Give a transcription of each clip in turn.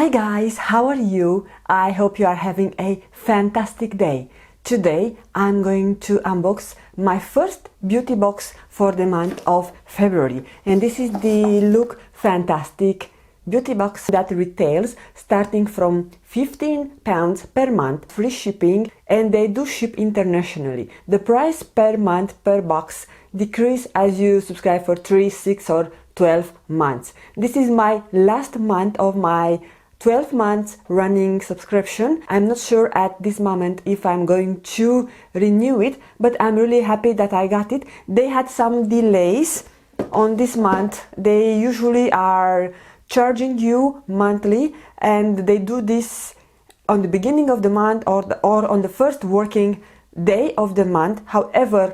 Hi guys, how are you? I hope you are having a fantastic day. Today I'm going to unbox my first beauty box for the month of February, and this is the Lookfantastic Beauty box that retails starting from £15 per month, free shipping, and they do ship internationally. The price per month per box decrease as you subscribe for 3, 6 or 12 months. This is my last month of my 12 months running subscription. I'm not sure at this moment if I'm going to renew it, but I'm really happy that I got it. They had some delays on this month. They usually are charging you monthly, and they do this on the beginning of the month or on the first working day of the month. However,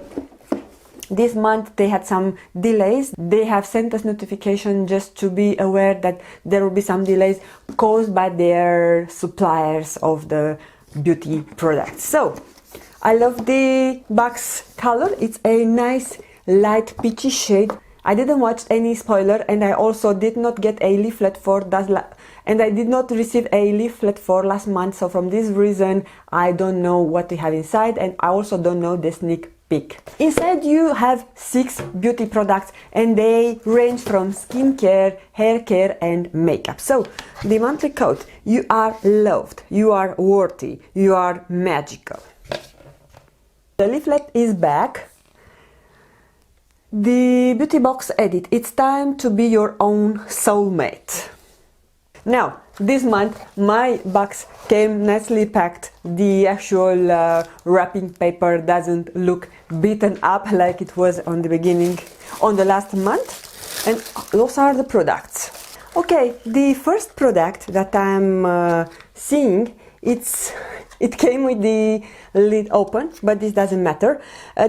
this month they had some delays. They have sent us notification just to be aware that there will be some delays caused by their suppliers of the beauty products. So I love the box color. It's a nice light peachy shade. I didn't watch any spoiler, and I also did not get a leaflet for that, and I did not receive a leaflet for last month. So from this reason I don't know what we have inside, and I also don't know the sneak peek. Inside you have 6 beauty products, and they range from skincare, hair care and makeup. So the monthly quote: you are loved, you are worthy, you are magical. The leaflet is back. The beauty box edit: it's time to be your own soulmate. Now, this month my box came nicely packed. The actual wrapping paper doesn't look beaten up like it was on the beginning, on the last month. And those are the products. Okay, the first product that I'm seeing, it came with the lid open, but this doesn't matter.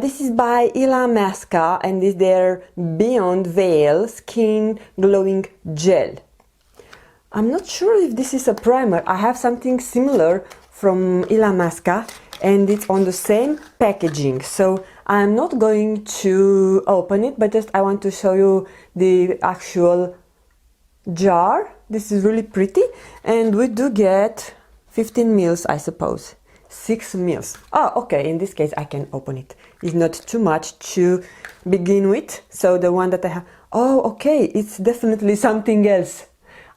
This is by Illamasqua, and is their Beyond Veil Skin Glowing Gel. I'm not sure if this is a primer. I have something similar from Illamasqua, and it's on the same packaging, so I'm not going to open it, but just I want to show you the actual jar. This is really pretty, and we do get 15 mils, I suppose. 6 mils. Oh, okay, in this case I can open it. It's not too much to begin with. So the one that I have, oh, okay, it's definitely something else.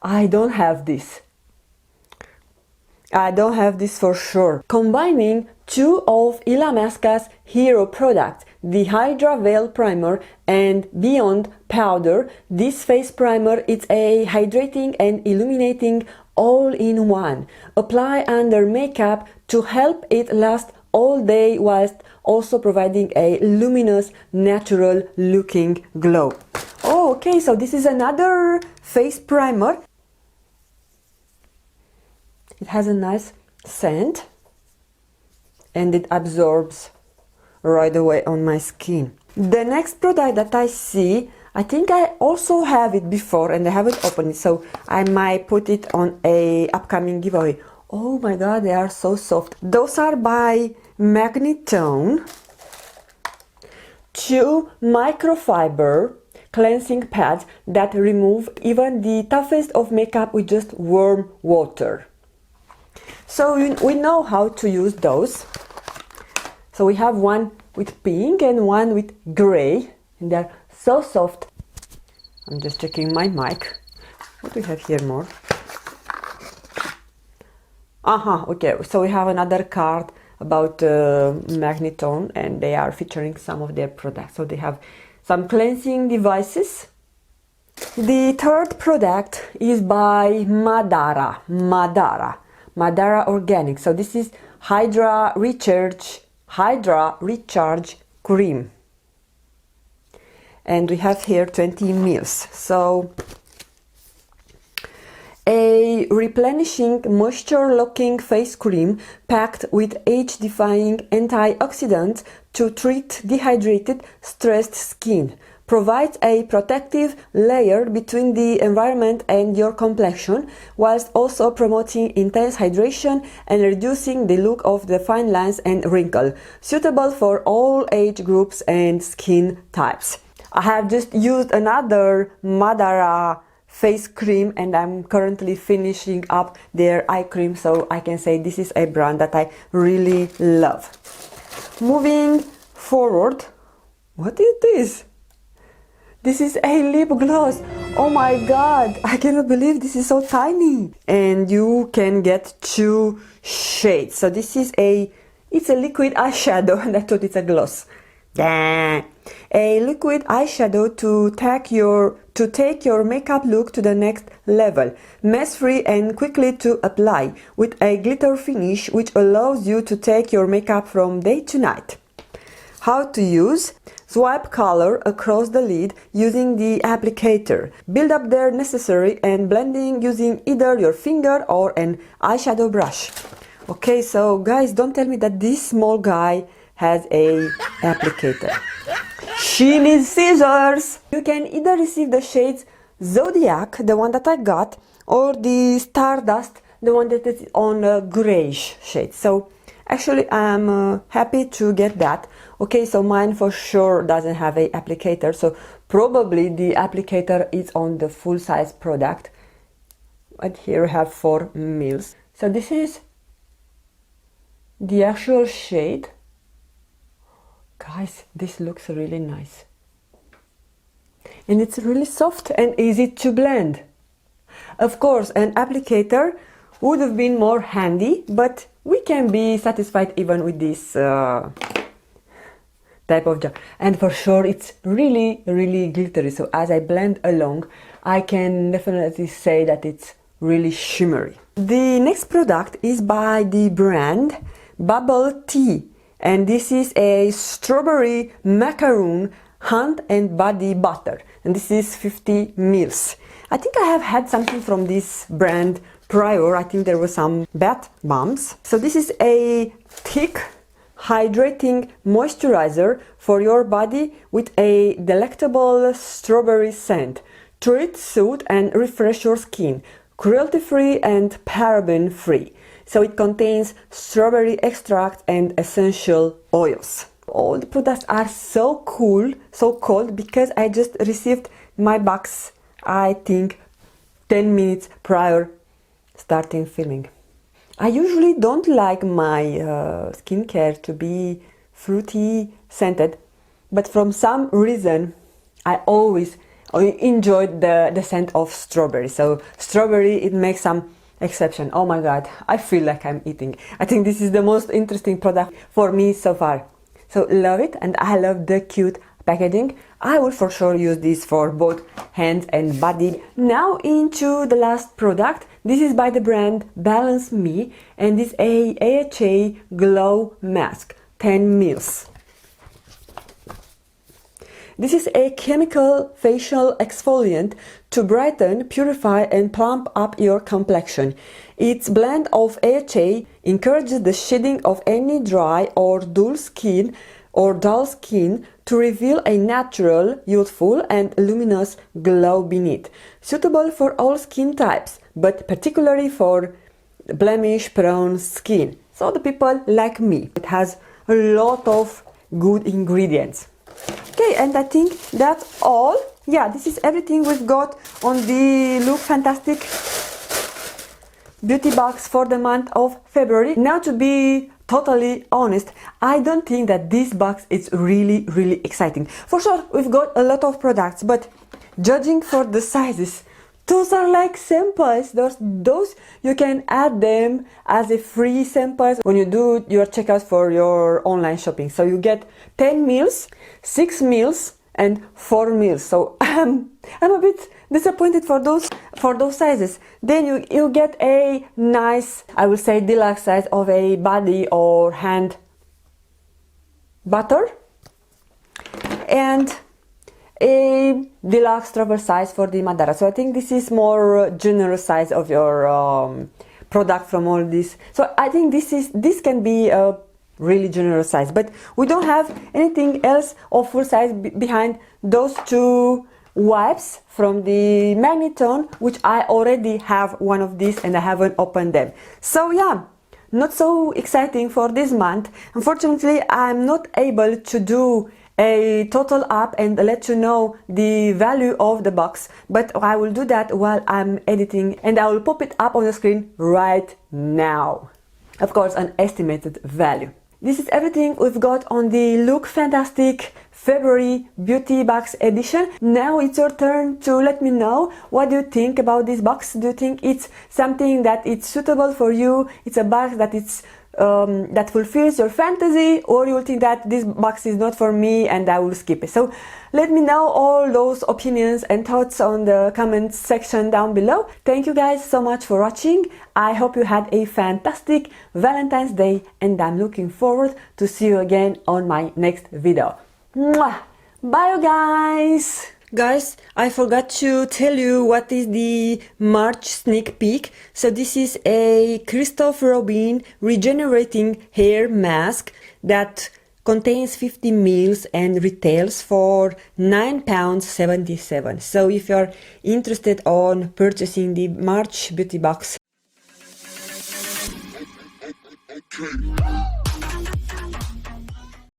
I don't have this. I don't have this for sure. Combining 2 of Illamasqua's hero products, the Hydra Veil Primer and Beyond Powder. This face primer, it's a hydrating and illuminating all-in-one. Apply under makeup to help it last all day, whilst also providing a luminous, natural looking glow. Oh, okay, so this is another face primer. It has a nice scent, and it absorbs right away on my skin. The next product that I see, I think I also have it before and I haven't opened it, so I might put it on a upcoming giveaway. Oh my god, they are so soft. Those are by Magnetone. 2 microfiber cleansing pads that remove even the toughest of makeup with just warm water. So we know how to use those. So we have one with pink and one with gray, and they're so soft. I'm just checking my mic. What do we have here more? Okay, so we have another card about Magnetone, and they are featuring some of their products. So they have some cleansing devices. The third product is by Madara Organic. So this is Hydra Recharge Cream, and we have here 20 mils. So a replenishing, moisture locking face cream packed with age-defying antioxidants to treat dehydrated, stressed skin. Provides a protective layer between the environment and your complexion, whilst also promoting intense hydration and reducing the look of the fine lines and wrinkle. Suitable for all age groups and skin types. I have just used another Madara face cream, and I'm currently finishing up their eye cream, so I can say this is a brand that I really love. Moving forward, what is this? This is a lip gloss. Oh my god, I cannot believe this is so tiny. And you can get 2 shades. So this is it's a liquid eyeshadow, and I thought it's a gloss. A liquid eyeshadow to take your makeup look to the next level. Mess-free and quickly to apply, with a glitter finish which allows you to take your makeup from day to night. How to use? Swipe color across the lid using the applicator. Build up there necessary and blending using either your finger or an eyeshadow brush. Okay, so guys, don't tell me that this small guy has a applicator. She needs scissors! You can either receive the shades Zodiac, the one that I got, or the Stardust, the one that is on a grayish shade. So actually I'm happy to get that. Okay, so mine for sure doesn't have a applicator, so probably the applicator is on the full size product. And here I have 4 mils. So this is the actual shade. Guys, this looks really nice. And it's really soft and easy to blend. Of course, an applicator would have been more handy, but we can be satisfied even with this type of gel. And for sure it's really glittery, so as I blend along I can definitely say that it's really shimmery. The next product is by the brand Bubble Tea, and this is a strawberry macaroon hand and body butter, and this is 50 mils. I think I have had something from this brand prior. I think there were some bath bombs. So this is a thick hydrating moisturizer for your body with a delectable strawberry scent. Treat, soothe and refresh your skin. Cruelty-free and paraben-free. So it contains strawberry extract and essential oils. All the products are so cool, so cold, because I just received my box, I think 10 minutes prior starting filming. I usually don't like my skincare to be fruity scented, but from some reason I always enjoyed the scent of strawberry. So strawberry, it makes some exception. Oh my god, I feel like I'm eating. I think this is the most interesting product for me so far. So love it, and I love the cute packaging. I will for sure use this for both hands and body. Now into the last product. This is by the brand Balance Me, and this is a AHA Glow Mask, 10 mils. This is a chemical facial exfoliant to brighten, purify and plump up your complexion. Its blend of AHA encourages the shedding of any dry or dull skin to reveal a natural, youthful and luminous glow beneath. Suitable for all skin types, but particularly for blemish-prone skin. So the people like me. It has a lot of good ingredients. Okay, and I think that's all. Yeah, this is everything we've got on the Lookfantastic Beauty box for the month of February. Now, to be totally honest, I don't think that this box is really exciting. For sure, we've got a lot of products, but judging for the sizes, those are like samples. Those you can add them as a free samples when you do your checkout for your online shopping. So you get 10 mils, 6 mils and 4 mils. So I'm a bit disappointed for those sizes. Then you get a nice, I will say, deluxe size of a body or hand butter, and a deluxe travel size for the Madara. So I think this is more generous size of your product from all this. So I think this can be a really generous size, but we don't have anything else of full size behind those two wipes from the Magneton, which I already have one of these and I haven't opened them. So yeah, not so exciting for this month. Unfortunately, I'm not able to do a total up and let you know the value of the box, but I will do that while I'm editing and I will pop it up on the screen right now. Of course, an estimated value. This is everything we've got on the Lookfantastic February Beauty Box edition. Now it's your turn to let me know what do you think about this box. Do you think it's something that it's suitable for you? It's a box that it's that fulfills your fantasy, or you will think that this box is not for me and I will skip it. So let me know all those opinions and thoughts on the comments section down below. Thank you guys so much for watching. I hope you had a fantastic Valentine's Day and I'm looking forward to see you again on my next video. Mwah! Bye you guys! Guys, I forgot to tell you what is the March sneak peek. So this is a Christophe Robin regenerating hair mask that contains 50 ml and retails for £9.77. So if you're interested on purchasing the March beauty box, okay.